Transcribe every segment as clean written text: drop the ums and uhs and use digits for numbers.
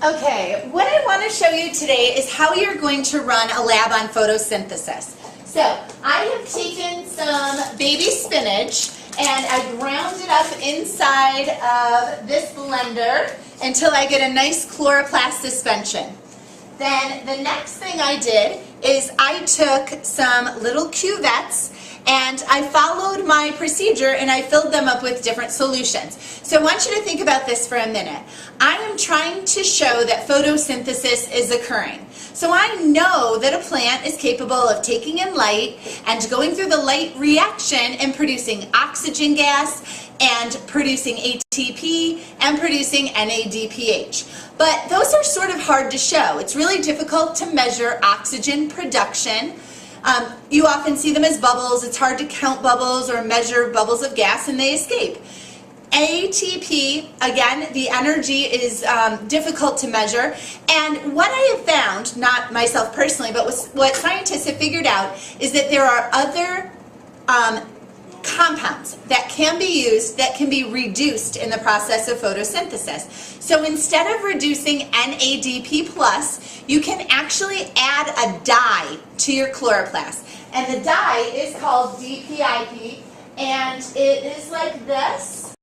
Okay, what I want to show you today is how you're going to run a lab on photosynthesis. So, I have taken some baby spinach and I ground it up inside of this blender until I get a nice chloroplast suspension. Then the next thing I did is I took some little cuvettes and I followed my procedure and I filled them up with different solutions. So I want you to think about this for a minute. I am trying to show that photosynthesis is occurring. So I know that a plant is capable of taking in light and going through the light reaction and producing oxygen gas and producing ATP and producing NADPH. But those are sort of hard to show. It's really difficult to measure oxygen production. You often see them as bubbles. It's hard to count bubbles or measure bubbles of gas and they escape. ATP, again, the energy is difficult to measure. And what I have found, not myself personally, but what scientists have figured out is that there are other compounds that can be used that can be reduced in the process of photosynthesis. So instead of reducing NADP+, you can actually add a dye to your chloroplast. And the dye is called DPIP, and it is like this.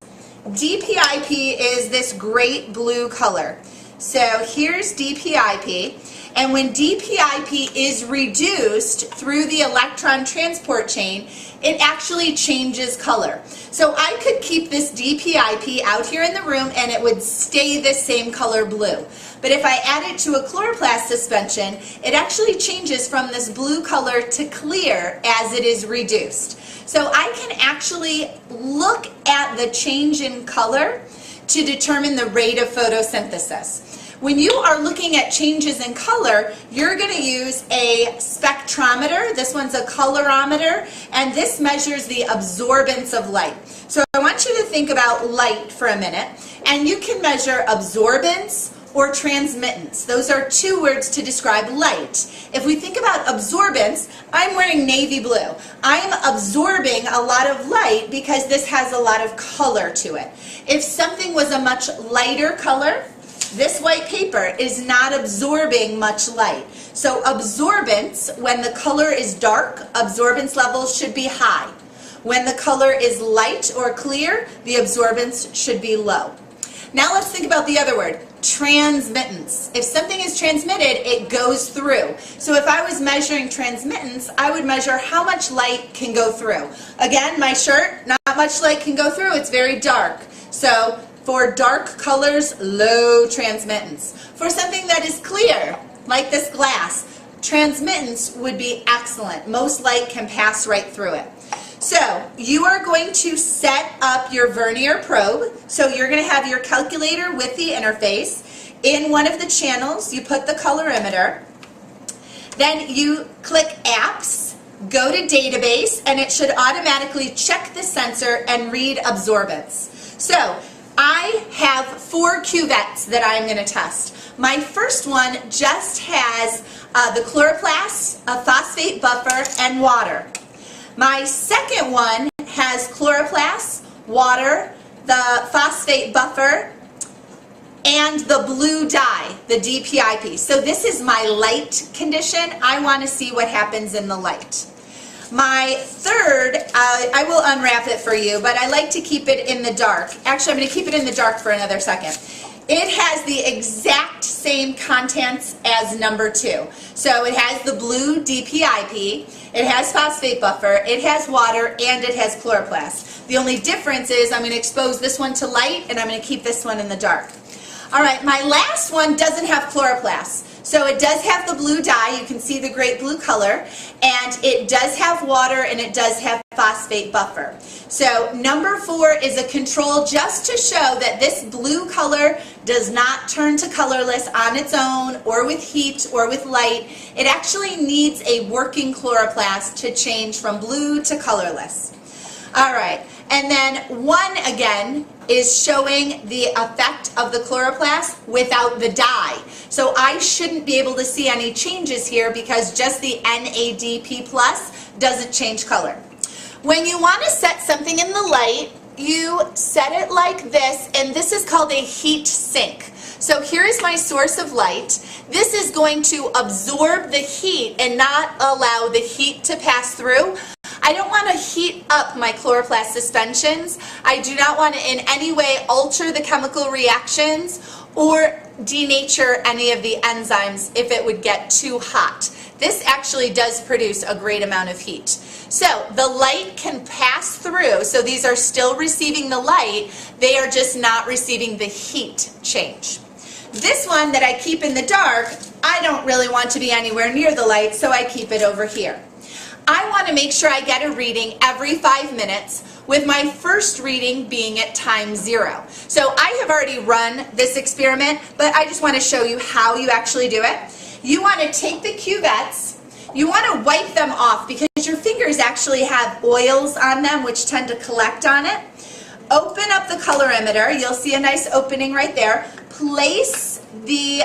DPIP is this great blue color. So here's DPIP. And when DPIP is reduced through the electron transport chain, it actually changes color. So I could keep this DPIP out here in the room and it would stay the same color blue. But if I add it to a chloroplast suspension, it actually changes from this blue color to clear as it is reduced. So I can actually look at the change in color to determine the rate of photosynthesis. When you are looking at changes in color, you're going to use a spectrometer. This one's a colorimeter, and this measures the absorbance of light. So I want you to think about light for a minute, and you can measure absorbance or transmittance. Those are two words to describe light. If we think about absorbance, I'm wearing navy blue. I'm absorbing a lot of light because this has a lot of color to it. If something was a much lighter color, this white paper is not absorbing much light. So absorbance, when the color is dark, absorbance levels should be high. When the color is light or clear, the absorbance should be low. Now let's think about the other word, transmittance. If something is transmitted, it goes through. So if I was measuring transmittance, I would measure how much light can go through. Again, my shirt, not much light can go through. It's very dark. So for dark colors, low transmittance. For something that is clear, like this glass, transmittance would be excellent. Most light can pass right through it. So you are going to set up your vernier probe. So you're going to have your calculator with the interface. In one of the channels, you put the colorimeter. Then you click Apps, go to Database, and it should automatically check the sensor and read absorbance. So I have 4 cuvettes that I'm going to test. My first one just has the chloroplast, a phosphate buffer, and water. My second one has chloroplast, water, the phosphate buffer, and the blue dye, the DPIP. So this is my light condition. I want to see what happens in the light. My third, I will unwrap it for you, but I like to keep it in the dark. Actually, I'm going to keep it in the dark for another second. It has the exact same contents as number 2. So it has the blue DPIP, it has phosphate buffer, it has water, and it has chloroplast. The only difference is I'm going to expose this one to light and I'm going to keep this one in the dark. Alright, my last one doesn't have chloroplast. So it does have the blue dye, you can see the great blue color, and it does have water and it does have phosphate buffer. So number 4 is a control just to show that this blue color does not turn to colorless on its own or with heat or with light. It actually needs a working chloroplast to change from blue to colorless. Alright, and then 1 again is showing the effect of the chloroplast without the dye. So I shouldn't be able to see any changes here because just the NADP+ doesn't change color. When you want to set something in the light, you set it like this, and this is called a heat sink. So here is my source of light. This is going to absorb the heat and not allow the heat to pass through. I don't want to heat up my chloroplast suspensions. I do not want to in any way alter the chemical reactions or denature any of the enzymes if it would get too hot. This actually does produce a great amount of heat. So the light can pass through, so these are still receiving the light, they are just not receiving the heat change. This one that I keep in the dark, I don't really want to be anywhere near the light, so I keep it over here. I want to make sure I get a reading every 5 minutes, with my first reading being at time 0. So I have already run this experiment, but I just want to show you how you actually do it. You want to take the cuvettes, you want to wipe them off because your fingers actually have oils on them which tend to collect on it. Open up the colorimeter, you'll see a nice opening right there. Place the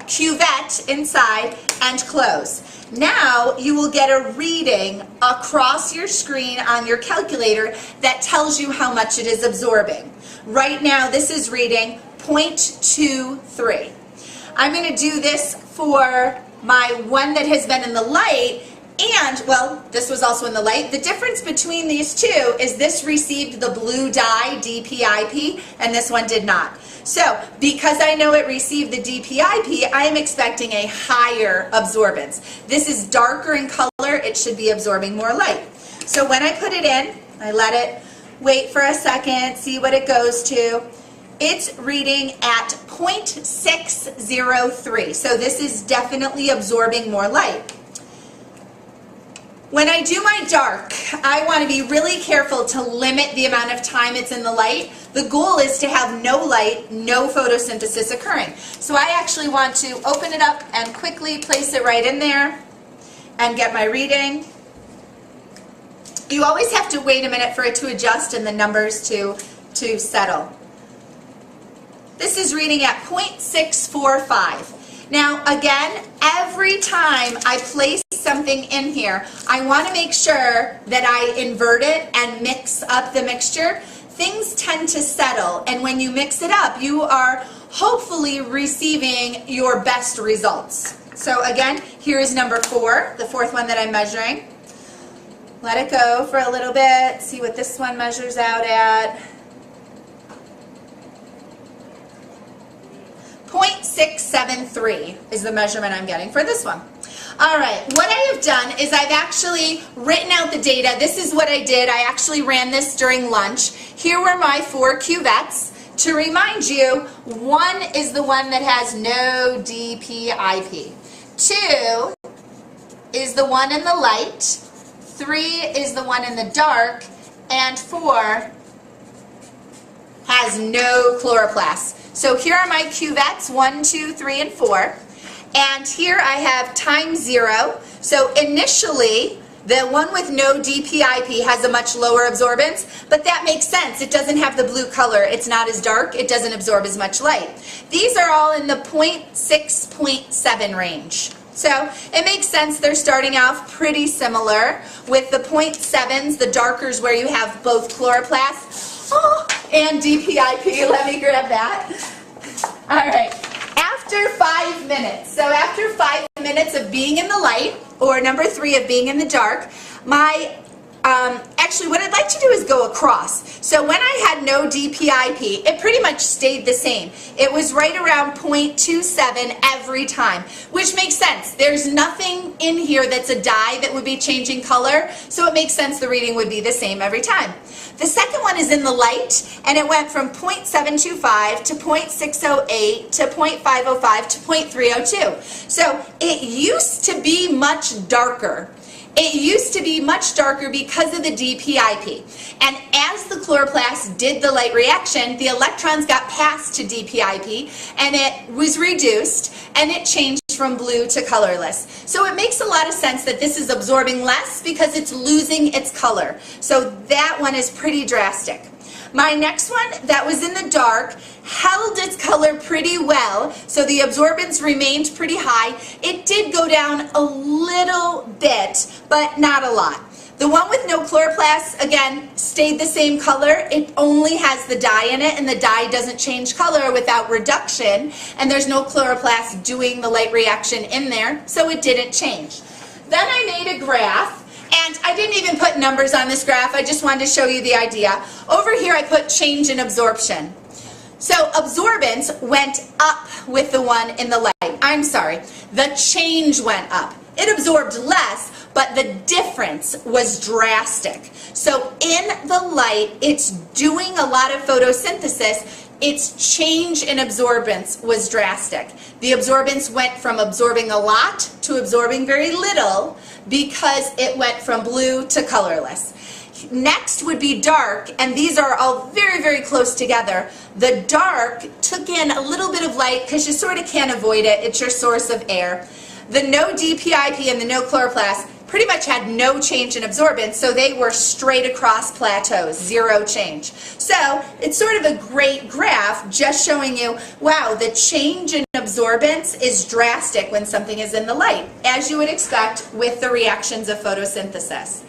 cuvette inside and close. Now you will get a reading across your screen on your calculator that tells you how much it is absorbing. Right now this is reading 0.23. I'm going to do this for my one that has been in the light, and, well, this was also in the light. The difference between these two is this received the blue dye, DPIP, and this one did not. So, because I know it received the DPIP, I am expecting a higher absorbance. This is darker in color, it should be absorbing more light. So when I put it in, I let it wait for a second, see what it goes to. It's reading at 0.603, so this is definitely absorbing more light. When I do my dark, I want to be really careful to limit the amount of time it's in the light. The goal is to have no light, no photosynthesis occurring. So I actually want to open it up and quickly place it right in there and get my reading. You always have to wait a minute for it to adjust and the numbers to settle. This is reading at 0.645. Now again, every time I place something in here, I want to make sure that I invert it and mix up the mixture. Things tend to settle, and when you mix it up, you are hopefully receiving your best results. So again, here is number 4, the 4th one that I'm measuring. Let it go for a little bit, see what this one measures out at. 0.673 is the measurement I'm getting for this one. All right, what I have done is I've actually written out the data. This is what I did. I actually ran this during lunch. Here were my 4 cuvettes. To remind you, 1 is the one that has no DPIP. 2 is the one in the light. 3 is the one in the dark. And 4 has no chloroplasts. So here are my cuvettes, 1, 2, 3, and 4. And here I have time 0. So initially, the one with no DPIP has a much lower absorbance, but that makes sense. It doesn't have the blue color. It's not as dark. It doesn't absorb as much light. These are all in the 0.6, 0.7 range. So it makes sense they're starting off pretty similar with the 0.7s, the darkers where you have both chloroplasts and DPIP. Let me grab that. All right. After 5 minutes, so after 5 minutes of being in the light, or number 3 of being in the dark, actually what I'd like to do is go across. So when I had no DPIP, it pretty much stayed the same. It was right around 0.27 every time, which makes sense. There's nothing in here that's a dye that would be changing color, so it makes sense the reading would be the same every time. The second one is in the light, and it went from 0.725 to 0.608 to 0.505 to 0.302. So it used to be much darker. It used to be much darker because of the DPIP. And as the chloroplast did the light reaction, the electrons got passed to DPIP, and it was reduced, and it changed from blue to colorless. So it makes a lot of sense that this is absorbing less because it's losing its color. So that one is pretty drastic. My next one that was in the dark held its color pretty well, so the absorbance remained pretty high. It did go down a little bit, but not a lot. The one with no chloroplasts, again, stayed the same color. It only has the dye in it, and the dye doesn't change color without reduction, and there's no chloroplast doing the light reaction in there, so it didn't change. Then I made a graph, and I didn't even put numbers on this graph. I just wanted to show you the idea. Over here I put change in absorption. So absorbance went up with the one in the light. I'm sorry, the change went up. It absorbed less, but the difference was drastic. So in the light, it's doing a lot of photosynthesis. Its change in absorbance was drastic. The absorbance went from absorbing a lot to absorbing very little because it went from blue to colorless. Next would be dark, and these are all very, very close together. The dark took in a little bit of light because you sort of can't avoid it. It's your source of air. The no DPIP and the no chloroplast pretty much had no change in absorbance, so they were straight across plateaus, zero change. So it's sort of a great graph just showing you, wow, the change in absorbance is drastic when something is in the light, as you would expect with the reactions of photosynthesis.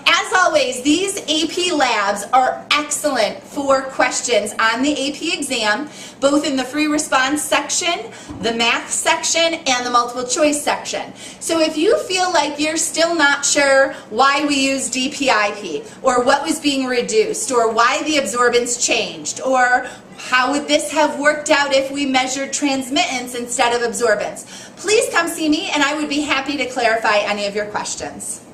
As always, these AP labs are excellent for questions on the AP exam, both in the free response section, the math section, and the multiple choice section. So if you feel like you're still not sure why we use DPIP, or what was being reduced, or why the absorbance changed, or how would this have worked out if we measured transmittance instead of absorbance, please come see me and I would be happy to clarify any of your questions.